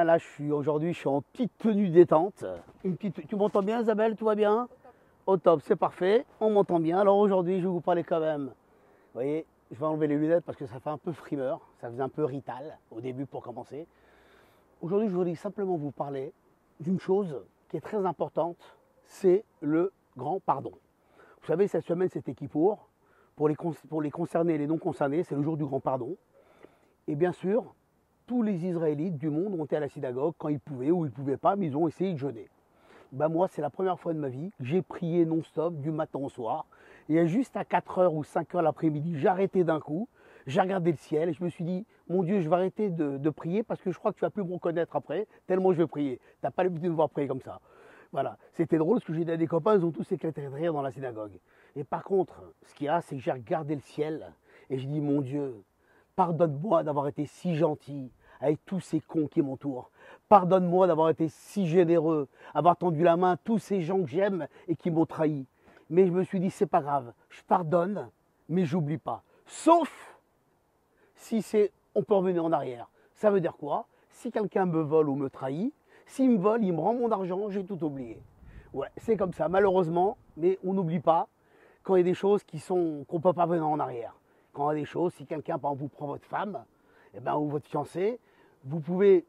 bien, là aujourd'hui je suis en petite tenue détente. Tu m'entends bien Isabelle, tout va bien? Au top, c'est parfait, on m'entend bien. Alors aujourd'hui je vais vous parler quand même. Vous voyez, je vais enlever les lunettes parce que ça fait un peu frimeur, ça faisait un peu rital au début pour commencer. Aujourd'hui je voulais simplement vous parler d'une chose qui est très importante, c'est le grand pardon. Vous savez, cette semaine c'était qui pour les concernés et les non concernés, c'est le jour du grand pardon. Et bien sûr, tous les Israélites du monde ont été à la synagogue quand ils pouvaient ou ils ne pouvaient pas, mais ils ont essayé de jeûner. Ben moi, c'est la première fois de ma vie que j'ai prié non-stop du matin au soir. Et juste à 4h ou 5h l'après-midi, j'ai arrêté d'un coup, j'ai regardé le ciel et je me suis dit, mon Dieu, je vais arrêter de prier parce que je crois que tu vas plus me reconnaître après, tellement je vais prier. Tu n'as pas l'habitude de me voir prier comme ça. Voilà, c'était drôle parce que j'ai dit à des copains, ils ont tous éclaté de rire dans la synagogue. Et par contre, ce qu'il y a, c'est que j'ai regardé le ciel et j'ai dit, mon Dieu, pardonne-moi d'avoir été si gentil avec tous ces cons qui m'entourent. Pardonne-moi d'avoir été si généreux, avoir tendu la main à tous ces gens que j'aime et qui m'ont trahi. Mais je me suis dit, c'est pas grave, je pardonne, mais j'oublie pas. Sauf si on peut revenir en arrière. Ça veut dire quoi? Si quelqu'un me vole ou me trahit, s'il me vole, il me rend mon argent, j'ai tout oublié. Ouais, c'est comme ça, malheureusement, mais on n'oublie pas quand il y a des choses qu'on ne peut pas revenir en arrière. Quand il y a des choses, si quelqu'un, par exemple, vous prend votre femme, ou votre fiancé, vous pouvez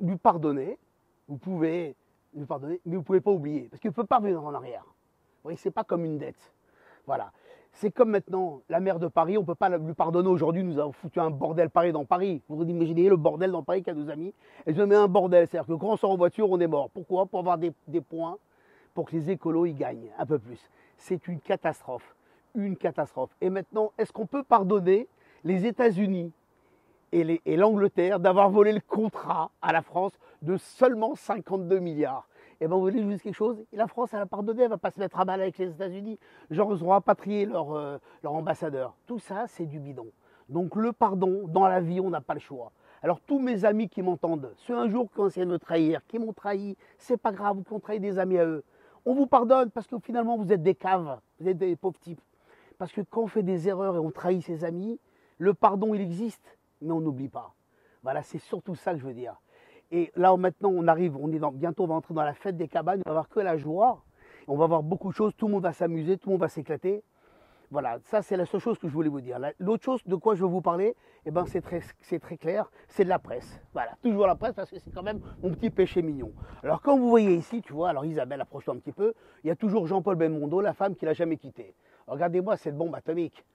lui pardonner, mais vous ne pouvez pas oublier, parce qu'il ne peut pas revenir en arrière. Vous voyez, c'est pas comme une dette. Voilà. C'est comme maintenant, la maire de Paris, on ne peut pas lui pardonner aujourd'hui, nous avons foutu un bordel pareil dans Paris. Vous imaginez le bordel dans Paris qu'a nos amis. Elle se met un bordel, c'est-à-dire que quand on sort en voiture, on est mort. Pourquoi? Pour avoir des points, pour que les écolos y gagnent un peu plus. C'est une catastrophe. Une catastrophe. Et maintenant, est-ce qu'on peut pardonner les États-Unis et l'Angleterre d'avoir volé le contrat à la France de seulement 52 milliards? Et bien, vous voulez que je vous dise quelque chose? La France, elle a pardonné, elle ne va pas se mettre à mal avec les États-Unis. Genre, ils ont rapatrié leur ambassadeur. Tout ça, c'est du bidon. Donc, le pardon, dans la vie, on n'a pas le choix. Alors, tous mes amis qui m'entendent, ceux un jour qui ont essayé de me trahir, qui m'ont trahi, c'est pas grave, ou qui ont trahi des amis à eux, on vous pardonne parce que finalement, vous êtes des caves, vous êtes des pauvres types. Parce que quand on fait des erreurs et on trahit ses amis, le pardon, il existe, mais on n'oublie pas. Voilà, c'est surtout ça que je veux dire. Et là, maintenant, bientôt, on va entrer dans la fête des cabanes, on va avoir que la joie, on va avoir beaucoup de choses, tout le monde va s'amuser, tout le monde va s'éclater. Voilà, ça c'est la seule chose que je voulais vous dire. L'autre chose de quoi je veux vous parler, c'est très clair, c'est de la presse. Voilà, toujours la presse parce que c'est quand même mon petit péché mignon. Alors comme vous voyez ici, tu vois, alors Isabelle, approche-toi un petit peu, il y a toujours Jean-Paul Belmondo, la femme qui l'a jamais quitté. Regardez-moi cette bombe atomique,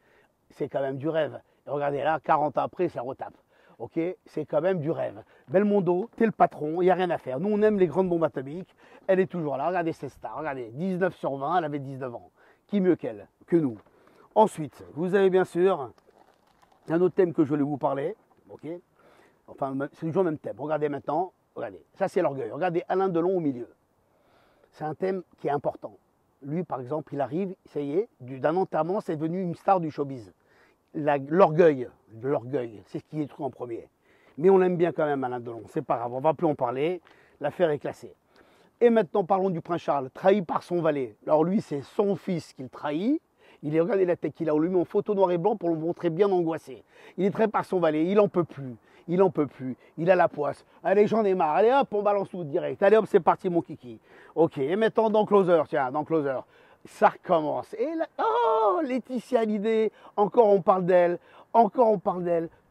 c'est quand même du rêve. Et regardez là, 40 ans après, ça retape. Ok, c'est quand même du rêve. Belmondo, t'es le patron, il n'y a rien à faire. Nous, on aime les grandes bombes atomiques. Elle est toujours là. Regardez ces stars. Regardez, 19 sur 20, elle avait 19 ans. Qui mieux qu'elle, que nous? Ensuite, vous avez bien sûr un autre thème que je voulais vous parler. Ok, enfin, c'est toujours le même thème. Regardez maintenant. Regardez, ça c'est l'orgueil. Regardez Alain Delon au milieu. C'est un thème qui est important. Lui, par exemple, il arrive, ça y est, d'un enterrement, c'est devenu une star du showbiz. L'orgueil, c'est ce qui est tout en premier. Mais on l'aime bien quand même, Alain Delon, c'est pas grave, on va plus en parler, l'affaire est classée. Et maintenant, parlons du prince Charles, trahi par son valet. Alors lui, c'est son fils qu'il trahit, regardez la tête qu'il a, on lui met en photo noir et blanc pour le montrer bien angoissé. Il est trahi par son valet, il en peut plus, il a la poisse. Allez, j'en ai marre, allez hop, on balance tout direct, allez hop, c'est parti mon kiki. Ok, et maintenant dans Closer, tiens, dans Closer. Ça recommence. Et là, oh, Laetitia Hallyday, encore on parle d'elle,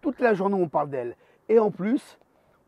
toute la journée on parle d'elle. Et en plus,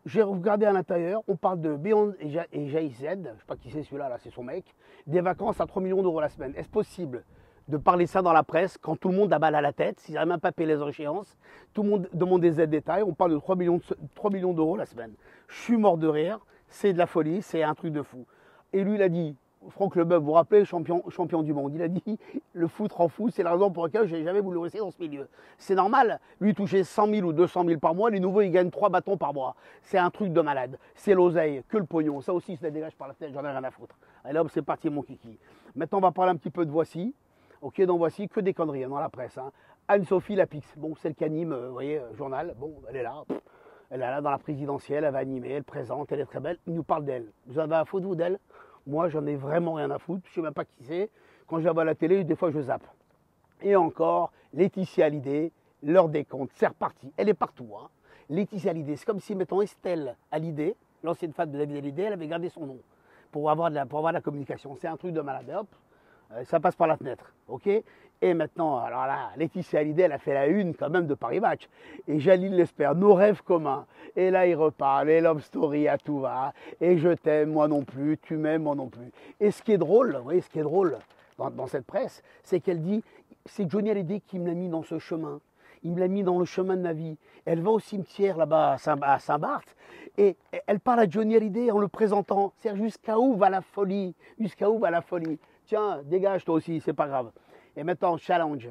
j'ai regardé à l'intérieur, on parle de Beyoncé et Jay-Z, je ne sais pas qui c'est celui-là, là, c'est son mec, des vacances à 3 millions d'euros la semaine. Est-ce possible de parler ça dans la presse quand tout le monde a mal à la tête, s'ils n'arrivent même pas à payer les échéances, tout le monde demande des aides d'État, on parle de 3 millions d'euros la semaine. Je suis mort de rire, c'est de la folie, c'est un truc de fou. Et lui, il a dit, Franck Leboeuf, vous vous rappelez, champion du monde, il a dit le foot rend fou, c'est la raison pour laquelle je n'ai jamais voulu rester dans ce milieu. C'est normal, lui toucher 100 000 ou 200 000 par mois, les nouveaux ils gagnent 3 bâtons par mois. C'est un truc de malade, c'est l'oseille, que le pognon, ça aussi se la dégage par la tête, j'en ai rien à foutre. Allez hop, c'est parti mon kiki. Maintenant on va parler un petit peu de Voici, ok, dans Voici, que des conneries dans la presse. Hein. Anne-Sophie Lapix, bon, celle qui anime, vous voyez, journal, bon, elle est là. Elle est là dans la présidentielle, elle va animer, elle présente, elle est très belle, il nous parle d'elle. Vous avez un faute vous d'elle? Moi, j'en ai vraiment rien à foutre, je ne sais même pas qui c'est. Quand je la vois à la télé, des fois, je zappe. Et encore, Laetitia Hallyday, l'heure des comptes, c'est reparti. Elle est partout. Hein. Laetitia Hallyday, c'est comme si, mettons, Estelle Hallyday, l'ancienne femme de David Hallyday, elle avait gardé son nom pour avoir de la communication. C'est un truc de malade. Hop, ça passe par la fenêtre, ok. Et maintenant, alors là, Laetitia Hallyday, elle a fait la une quand même de Paris Match. Et Jalil l'espère, nos rêves communs. Et là, il reparle, et Love Story à tout va. Et je t'aime, moi non plus, tu m'aimes, moi non plus. Et ce qui est drôle, vous voyez, ce qui est drôle dans cette presse, c'est qu'elle dit, c'est Johnny Hallyday qui me l'a mis dans ce chemin. Il me l'a mis dans le chemin de ma vie. Elle va au cimetière là-bas à Saint-Barth et elle parle à Johnny Hallyday en le présentant. C'est-à-dire jusqu'à où va la folie? Jusqu'à où va la folie? Tiens, dégage toi aussi, c'est pas grave. Et maintenant, challenge.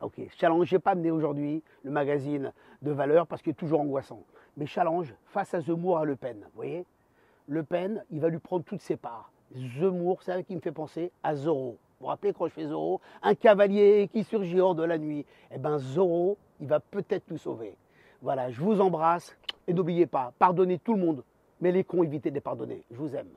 Ok, challenge, je n'ai pas amené aujourd'hui le magazine de valeur parce qu'il est toujours angoissant. Mais challenge face à Zemmour à Le Pen. Vous voyez, Le Pen, il va lui prendre toutes ses parts. Zemmour, c'est ça qui me fait penser à Zorro. Vous vous rappelez quand je fais Zorro, un cavalier qui surgit hors de la nuit. Eh bien Zorro, il va peut-être nous sauver. Voilà, je vous embrasse et n'oubliez pas, pardonnez tout le monde, mais les cons, évitez de les pardonner. Je vous aime.